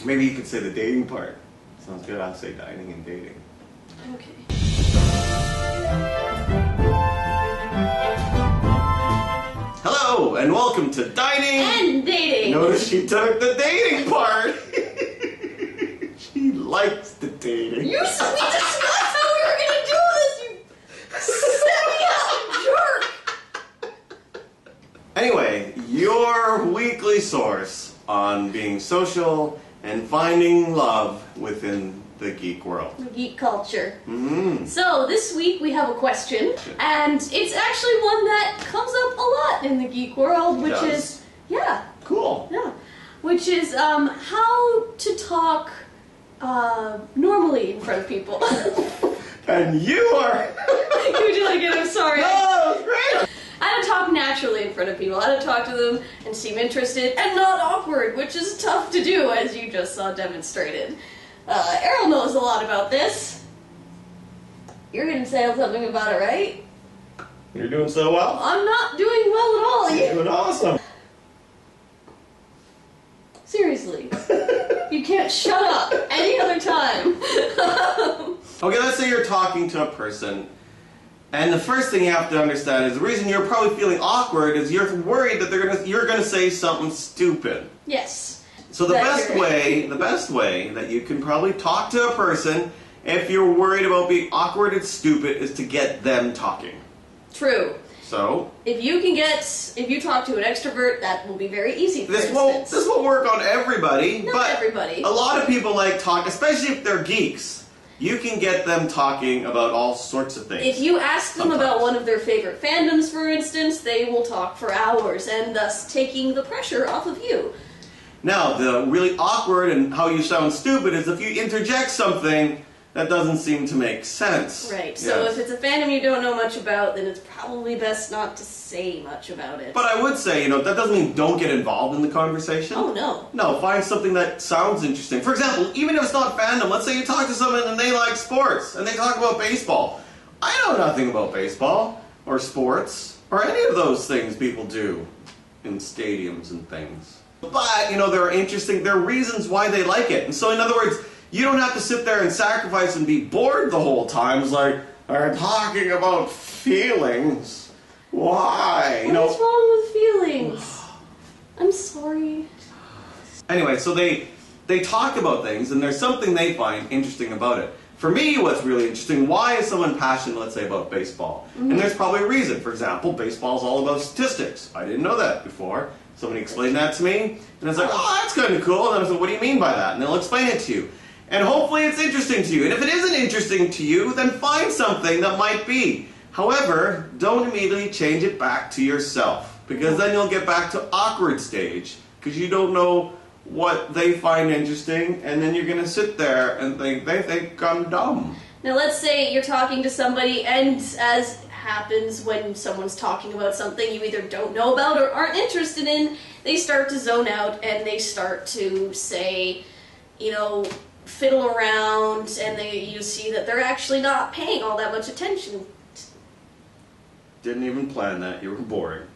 Maybe you could say the dating part. Sounds good. I'll say dining and dating. Okay. Hello, and welcome to Dining And Dating! Notice she took the dating part. She likes the dating. We discussed how we were gonna do this, you set me up, jerk! Anyway, your weekly source on being social and finding love within the geek world. Geek culture. Mm-hmm. So, this week we have a question, and it's actually one that comes up a lot in the geek world, which is, Cool. Yeah. Which is, how to talk, normally in front of people. And you are... Would you like it? I'm sorry. No, that was great! How to talk naturally in front of people, how to talk to them and seem interested and not awkward, which is tough to do, as you just saw demonstrated. Errol knows a lot about this. You're gonna say something about it, right? You're doing so well. I'm not doing well at all. You're doing awesome. Seriously. You can't shut up any other time. Okay, let's say you're talking to a person, and the first thing you have to understand is the reason you're probably feeling awkward is you're worried that you're gonna say something stupid. Yes. So the best way that you can probably talk to a person if you're worried about being awkward and stupid is to get them talking. True. So if you talk to an extrovert, that will be very easy. For this won't work on everybody. Not but everybody. A lot of people like talk, especially if they're geeks. You can get them talking about all sorts of things. If you ask them about one of their favorite fandoms, for instance, they will talk for hours, and thus taking the pressure off of you. Now, the really awkward and how you sound stupid is if you interject something that doesn't seem to make sense. Right, so if it's a fandom you don't know much about, then it's probably best not to say much about it. But I would say, that doesn't mean don't get involved in the conversation. Oh, no. No, find something that sounds interesting. For example, even if it's not fandom, let's say you talk to someone and they like sports, and they talk about baseball. I know nothing about baseball, or sports, or any of those things people do in stadiums and things. But, there are reasons why they like it. And so, in other words, you don't have to sit there and sacrifice and be bored the whole time. It's like, they're talking about feelings. Why? What's wrong with feelings? I'm sorry. Anyway, so they talk about things, and there's something they find interesting about it. For me, what's really interesting, why is someone passionate, let's say, about baseball? Mm-hmm. And there's probably a reason. For example, baseball is all about statistics. I didn't know that before. Somebody explained that to me, and it's like, oh, that's kind of cool. And then I said, what do you mean by that? And they'll explain it to you. And hopefully it's interesting to you. And if it isn't interesting to you, then find something that might be. However, don't immediately change it back to yourself, because then you'll get back to awkward stage, because you don't know what they find interesting, and then you're going to sit there and think, they think I'm dumb. Now let's say you're talking to somebody, and as happens when someone's talking about something you either don't know about or aren't interested in, they start to zone out and they start to say, fiddle around, and you see that they're actually not paying all that much attention. Didn't even plan that. You were boring.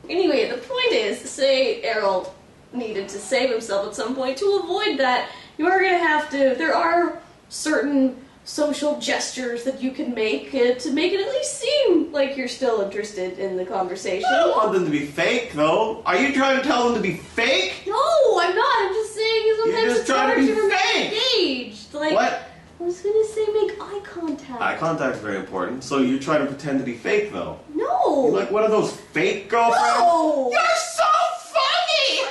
Anyway, the point is, say Errol needed to save himself at some point. To avoid that, you are going to have to, there are certain social gestures that you can make to make it at least seem like you're still interested in the conversation. I don't want them to be fake, though. Are you trying to tell them to be fake? No, I'm not. I'm just saying sometimes it's hard to remain engaged. Like, what? I was going to say make eye contact. Eye contact is very important. So you're trying to pretend to be fake, though. No. You're like one of those fake girlfriends? No. You're so funny!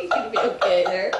You can be okay there.